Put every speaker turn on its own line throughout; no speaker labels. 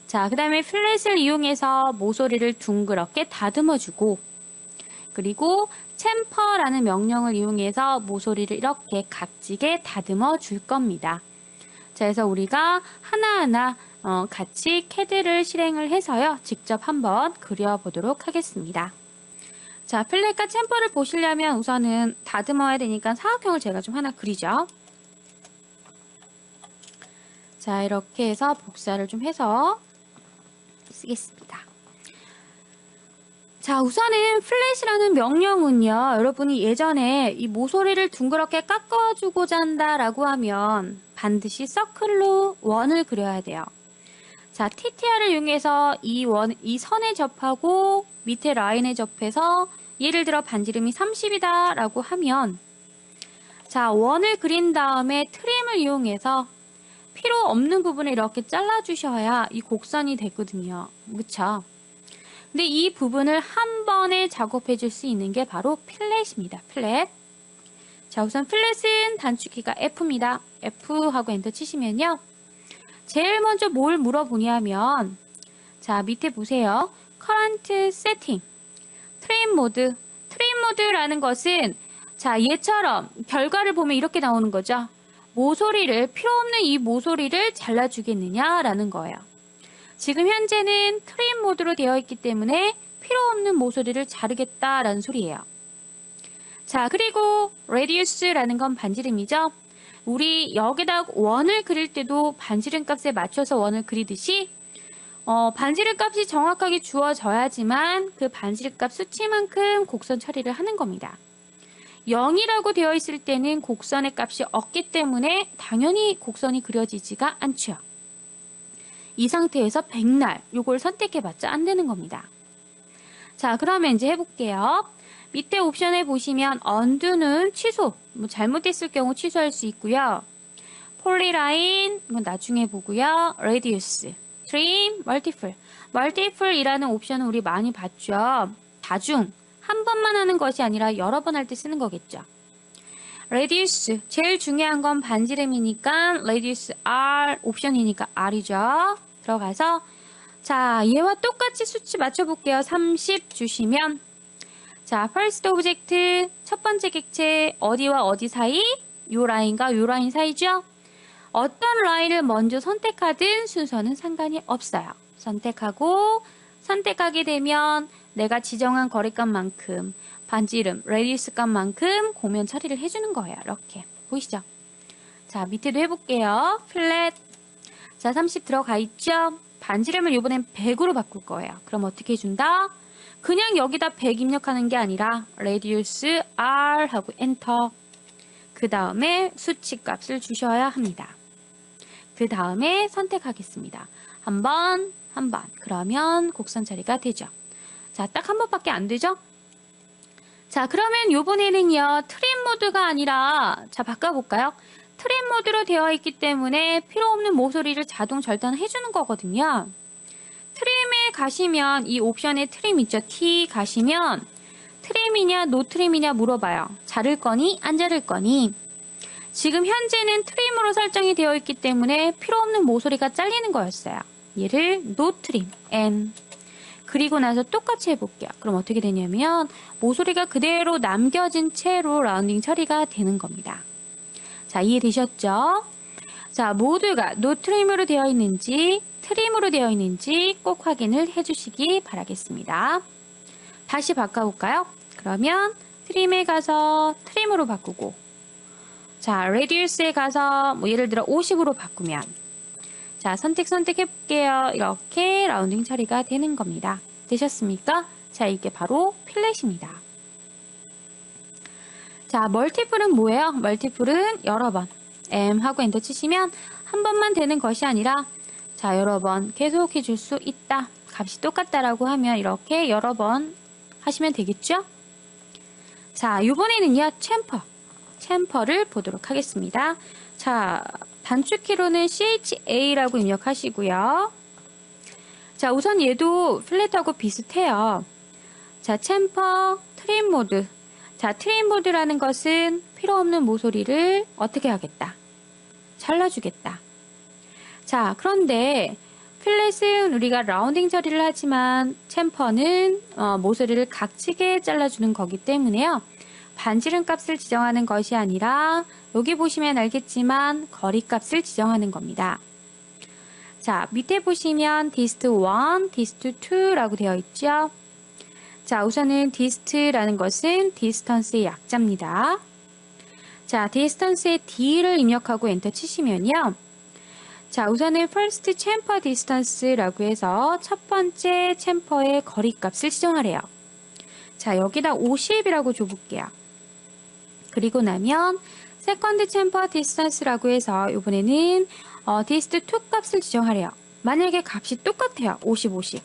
자, 그 다음에 플랫을 이용해서 모서리를 둥그렇게 다듬어주고, 그리고 챔퍼라는 명령을 이용해서 모서리를 이렇게 각지게 다듬어 줄 겁니다. 자, 그래서 우리가 하나하나 같이 CAD를 실행을 해서요, 직접 한번 그려보도록 하겠습니다. 자, 플랫과 챔퍼를 보시려면 우선은 다듬어야 되니까 사각형을 제가 좀 하나 그리죠. 자, 이렇게 해서 복사를 좀 해서 쓰겠습니다. 자, 우선은 플랫이라는 명령은요, 여러분이 예전에 이 모서리를 둥그렇게 깎아주고자 한다라고 하면 반드시 서클로 원을 그려야 돼요. 자, TTR을 이용해서 이 선에 접하고 밑에 라인에 접해서 예를 들어 반지름이 30이다 라고 하면, 자, 원을 그린 다음에 트림을 이용해서 필요 없는 부분을 이렇게 잘라주셔야 이 곡선이 되거든요. 그쵸? 근데 이 부분을 한 번에 작업해 줄 수 있는 게 바로 플랫입니다. 플랫. 자, 우선 플랫은 단축키가 F입니다. F 하고 엔터 치시면요. 제일 먼저 뭘 물어보냐면, 자, 밑에 보세요. Current Setting, Trim Mode. Trim Mode라는 것은, 자, 얘처럼 결과를 보면 이렇게 나오는 거죠. 모서리를, 필요 없는 이 모서리를 잘라주겠느냐라는 거예요. 지금 현재는 트림 모드로 되어 있기 때문에 필요 없는 모서리를 자르겠다라는 소리예요. 자, 그리고 radius라는 건 반지름이죠. 우리 여기다 원을 그릴 때도 반지름 값에 맞춰서 원을 그리듯이 반지름 값이 정확하게 주어져야지만 그 반지름 값 수치만큼 곡선 처리를 하는 겁니다. 0이라고 되어 있을 때는 곡선의 값이 없기 때문에 당연히 곡선이 그려지지가 않죠. 이 상태에서 백날 요걸 선택해봤자 안 되는 겁니다. 자, 그러면 이제 해볼게요. 밑에 옵션에 보시면 undo는 취소, 뭐 잘못됐을 경우 취소할 수 있고요. polyline 이건 나중에 보고요. radius, trim, multiple. multiple이라는 옵션은 우리 많이 봤죠. 다중, 한 번만 하는 것이 아니라 여러 번 할 때 쓰는 거겠죠. radius, 제일 중요한 건 반지름이니까 radius R, 옵션이니까 R이죠. 들어가서 자, 얘와 똑같이 수치 맞춰볼게요. 30 주시면 자, first object 첫 번째 객체 어디와 어디 사이? 요 라인과 요 라인 사이죠? 어떤 라인을 먼저 선택하든 순서는 상관이 없어요. 선택하게 되면 내가 지정한 거리값만큼 반지름, 레디우스 값만큼 고면 처리를 해주는 거예요. 이렇게 보이시죠? 자, 밑에도 해볼게요. 플랫. 자, 30 들어가 있죠? 반지름을 이번엔 100으로 바꿀 거예요. 그럼 어떻게 해준다? 그냥 여기다 100 입력하는 게 아니라 radius R 하고 엔터. 그 다음에 수치 값을 주셔야 합니다. 그 다음에 선택하겠습니다. 한 번. 그러면 곡선 처리가 되죠. 자, 딱 한 번밖에 안 되죠? 자, 그러면 요번에는요, 트림 모드가 아니라, 자, 바꿔볼까요? 트림 모드로 되어 있기 때문에 필요 없는 모서리를 자동 절단해주는 거거든요. 트림에 가시면 이 옵션에 트림 있죠? T 가시면 트림이냐 노 트림이냐 물어봐요. 자를 거니 안 자를 거니. 지금 현재는 트림으로 설정이 되어 있기 때문에 필요 없는 모서리가 잘리는 거였어요. 얘를 노 트림 N. 그리고 나서 똑같이 해볼게요. 그럼 어떻게 되냐면 모서리가 그대로 남겨진 채로 라운딩 처리가 되는 겁니다. 자, 이해되셨죠? 자, 모두가 노 트림으로 되어 있는지 트림으로 되어 있는지 꼭 확인을 해주시기 바라겠습니다. 다시 바꿔볼까요? 그러면 트림에 가서 트림으로 바꾸고 자, radius에 가서 뭐 예를 들어 50으로 바꾸면 자, 선택해볼게요. 이렇게 라운딩 처리가 되는 겁니다. 되셨습니까? 자, 이게 바로 플랫입니다. 자, 멀티플은 뭐예요? 멀티플은 여러 번 M 하고 엔터 치시면 한 번만 되는 것이 아니라 자, 여러 번 계속해 줄 수 있다. 값이 똑같다라고 하면 이렇게 여러 번 하시면 되겠죠? 자, 이번에는요, 챔퍼를 보도록 하겠습니다. 자, 단축키로는 CHA라고 입력하시고요. 자, 우선 얘도 플랫하고 비슷해요. 자, 챔퍼, 트림 모드. 자, 트림 모드라는 것은 필요 없는 모서리를 어떻게 하겠다? 잘라주겠다. 자, 그런데 필렛은 우리가 라운딩 처리를 하지만 챔퍼는 모서리를 각지게 잘라주는 거기 때문에요. 반지름 값을 지정하는 것이 아니라 여기 보시면 알겠지만 거리 값을 지정하는 겁니다. 자, 밑에 보시면 dist 1, dist 2라고 되어 있죠. 자, 우선은 dist라는 것은 distance의 약자입니다. 자, distance의 d를 입력하고 엔터 치시면요. 자, 우선은 first chamfer distance라고 해서 첫 번째 챔퍼의 거리 값을 지정하래요. 자, 여기다 50이라고 줘볼게요. 그리고 나면 second chamfer distance라고 해서 이번에는 dist 2 값을 지정하래요. 만약에 값이 똑같아요. 50, 50.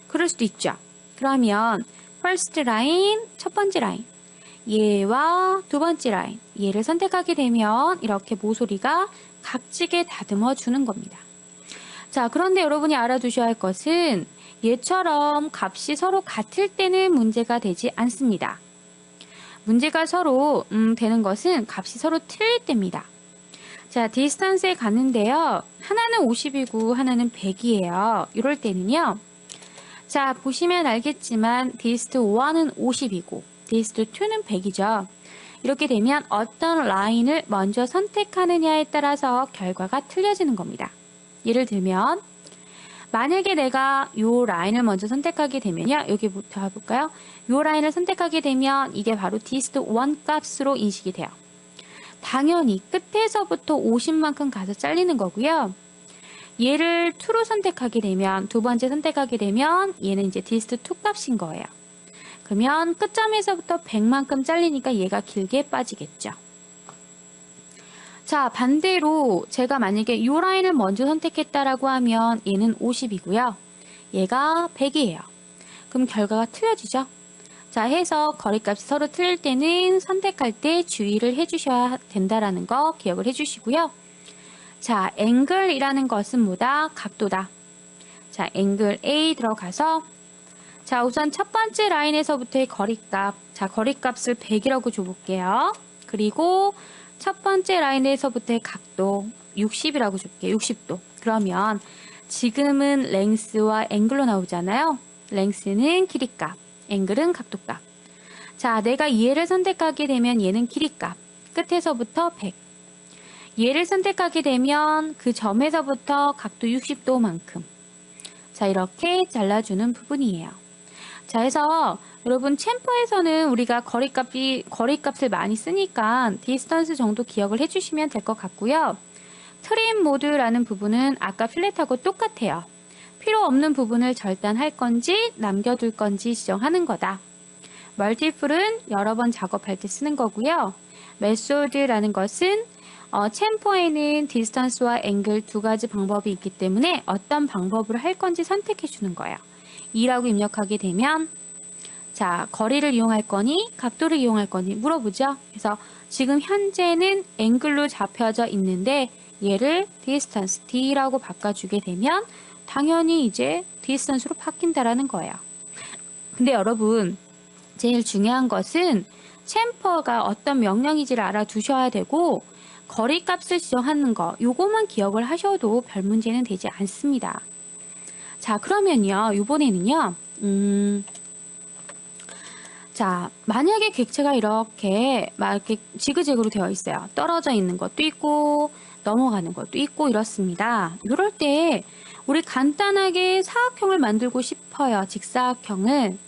그럴 수도 있죠. 그러면 first line, 첫 번째 라인, 얘와 두 번째 라인, 얘를 선택하게 되면 이렇게 모서리가 각지게 다듬어 주는 겁니다. 자, 그런데 여러분이 알아두셔야 할 것은 얘처럼 값이 서로 같을 때는 문제가 되지 않습니다. 문제가 서로 되는 것은 값이 서로 틀릴 때입니다. 자, 디스턴스에 갔는데요. 하나는 50이고 하나는 100이에요. 이럴 때는요. 자, 보시면 알겠지만 dist 1은 50이고 dist 2는 100이죠. 이렇게 되면 어떤 라인을 먼저 선택하느냐에 따라서 결과가 틀려지는 겁니다. 예를 들면 만약에 내가 이 라인을 먼저 선택하게 되면요. 여기부터 해볼까요? 이 라인을 선택하게 되면 이게 바로 dist 1 값으로 인식이 돼요. 당연히 끝에서부터 50만큼 가서 잘리는 거고요. 얘를 2로 선택하게 되면, 두 번째 선택하게 되면 얘는 이제 dist 2 값인 거예요. 그러면 끝점에서부터 100만큼 잘리니까 얘가 길게 빠지겠죠. 자, 반대로 제가 만약에 이 라인을 먼저 선택했다라고 하면 얘는 50이고요. 얘가 100이에요. 그럼 결과가 틀려지죠. 자, 해서 거리값이 서로 틀릴 때는 선택할 때 주의를 해주셔야 된다라는 거 기억을 해주시고요. 자, 앵글이라는 것은 뭐다? 각도다. 자, 앵글 A 들어가서 자, 우선 첫 번째 라인에서부터의 거리값. 자, 거리값을 100이라고 줘볼게요. 그리고 첫 번째 라인에서부터의 각도 60이라고 줄게요. 60도. 그러면 지금은 랭스와 앵글로 나오잖아요. 랭스는 길이값, 앵글은 각도값. 자, 내가 얘를 선택하게 되면 얘는 길이값. 끝에서부터 100. 얘를 선택하게 되면 그 점에서부터 각도 60도만큼. 자, 이렇게 잘라주는 부분이에요. 자, 해서 여러분 챔퍼에서는 우리가 거리값을 많이 쓰니까 디스턴스 정도 기억을 해주시면 될 것 같고요. 트림 모드라는 부분은 아까 필렛하고 똑같아요. 필요 없는 부분을 절단할 건지 남겨둘 건지 지정하는 거다. 멀티플은 여러 번 작업할 때 쓰는 거고요. 메소드라는 것은 챔퍼에는 디스턴스와 앵글 두 가지 방법이 있기 때문에 어떤 방법으로 할 건지 선택해 주는 거예요. 2라고 입력하게 되면 자, 거리를 이용할 거니 각도를 이용할 거니 물어보죠. 그래서 지금 현재는 앵글로 잡혀져 있는데 얘를 distance D라고 바꿔주게 되면 당연히 이제 distance로 바뀐다라는 거예요. 근데 여러분 제일 중요한 것은 챔퍼가 어떤 명령인지를 알아두셔야 되고 거리값을 지정하는 거 요거만 기억을 하셔도 별 문제는 되지 않습니다. 자, 그러면요 이번에는요 자, 만약에 객체가 이렇게 막 이렇게 지그재그로 되어 있어요. 떨어져 있는 것도 있고 넘어가는 것도 있고 이렇습니다. 이럴 때 우리 간단하게 사각형을 만들고 싶어요. 직사각형을.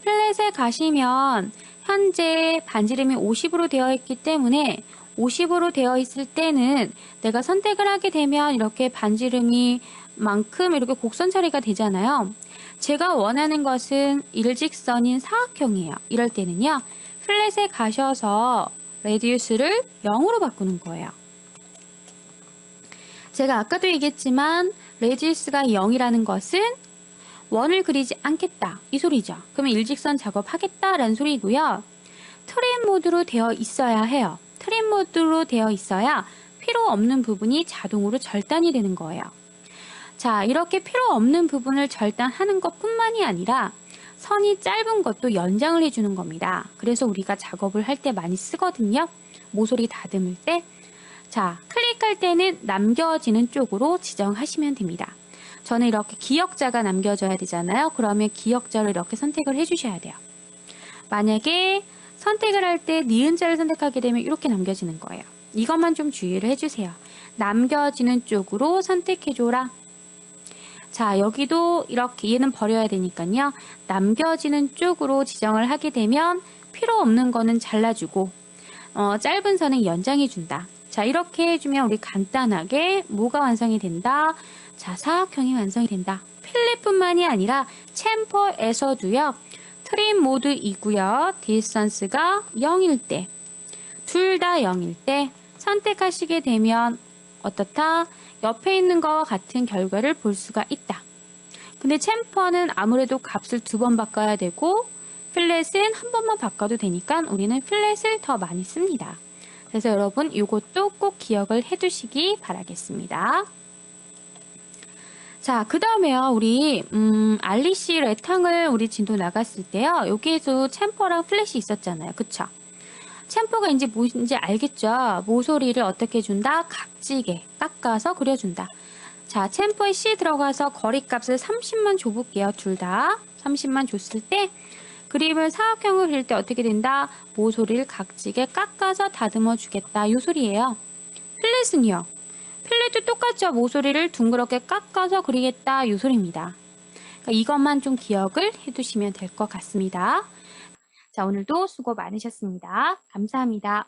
필렛에 가시면 현재 반지름이 50으로 되어 있기 때문에 50으로 되어 있을 때는 내가 선택을 하게 되면 이렇게 반지름이 만큼 이렇게 곡선 처리가 되잖아요. 제가 원하는 것은 일직선인 사각형이에요. 이럴 때는요. 필렛에 가셔서 레디우스를 0으로 바꾸는 거예요. 제가 아까도 얘기했지만 레디우스가 0이라는 것은 원을 그리지 않겠다. 이 소리죠. 그러면 일직선 작업하겠다라는 소리고요. 트림 모드로 되어 있어야 해요. 트림 모드로 되어 있어야 필요 없는 부분이 자동으로 절단이 되는 거예요. 자, 이렇게 필요 없는 부분을 절단하는 것뿐만이 아니라 선이 짧은 것도 연장을 해주는 겁니다. 그래서 우리가 작업을 할 때 많이 쓰거든요. 모서리 다듬을 때. 자, 클릭할 때는 남겨지는 쪽으로 지정하시면 됩니다. 저는 이렇게 기역자가 남겨져야 되잖아요. 그러면 기역자를 이렇게 선택을 해주셔야 돼요. 만약에 선택을 할 때 니은자를 선택하게 되면 이렇게 남겨지는 거예요. 이것만 좀 주의를 해주세요. 남겨지는 쪽으로 선택해줘라. 자, 여기도 이렇게 얘는 버려야 되니까요. 남겨지는 쪽으로 지정을 하게 되면 필요 없는 거는 잘라주고 짧은 선은 연장해준다. 자, 이렇게 해주면 우리 간단하게 뭐가 완성이 된다? 자, 사각형이 완성이 된다. 필렛뿐만이 아니라 챔퍼에서도요. 트림 모드이고요. 디스턴스가 0일 때, 둘 다 0일 때 선택하시게 되면 어떻다? 옆에 있는 것과 같은 결과를 볼 수가 있다. 근데 챔퍼는 아무래도 값을 2번 바꿔야 되고 필렛은 한 번만 바꿔도 되니까 우리는 필렛을 더 많이 씁니다. 그래서 여러분 이것도 꼭 기억을 해두시기 바라겠습니다. 자, 그 다음에요. 우리 알리씨 레탕을 우리 진도 나갔을 때요. 여기에도 챔퍼랑 플랫이 있었잖아요. 그쵸? 챔퍼가 이제 뭔지 알겠죠? 모서리를 어떻게 준다? 각지게 깎아서 그려준다. 자, 챔퍼에 C 들어가서 거리값을 30만 줘볼게요. 둘 다 30만 줬을 때 그림을 사각형을 그릴 때 어떻게 된다? 모서리를 각지게 깎아서 다듬어 주겠다. 요 소리예요. 필렛은요? 필렛도 똑같죠. 모서리를 둥그렇게 깎아서 그리겠다. 요 소리입니다. 그러니까 이것만 좀 기억을 해두시면 될 것 같습니다. 자, 오늘도 수고 많으셨습니다. 감사합니다.